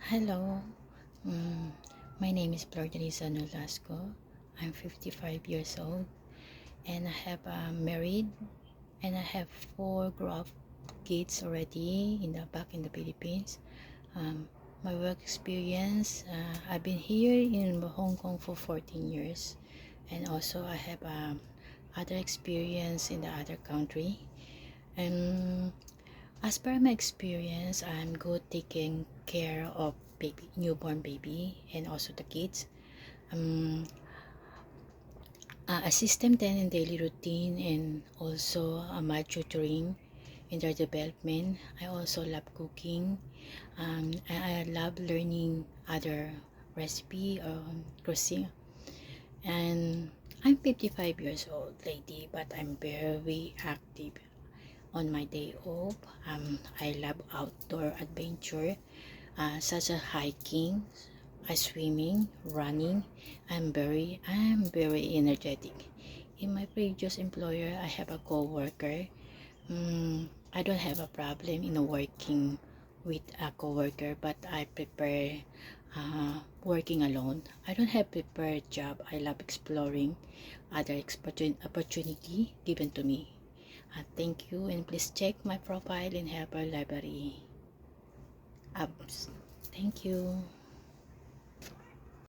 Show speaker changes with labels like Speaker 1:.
Speaker 1: Hello, mm, my name is Flor Teresa Nolasco. I'm 55 years old and I have married and I have 4 grown-up kids already back in the Philippines. My work experience, I've been here in Hong Kong for 14 years, and also I have other experience in the other country. And as per my experience, I'm good taking care of newborn baby and also the kids. Assist them in daily routine and also my tutoring in their development. I also love cooking. I love learning other recipe or cuisine. And I'm 55 years old lady, but I'm very active on my day off. I love outdoor adventure, such as hiking, swimming, running. I'm very energetic. In my previous employer, I have a co-worker. I don't have a problem in working with a co-worker, but I prefer working alone. I don't have prepared job. I love exploring other opportunity given to me. Thank you, and please check my profile in Helper Library apps. Thank you.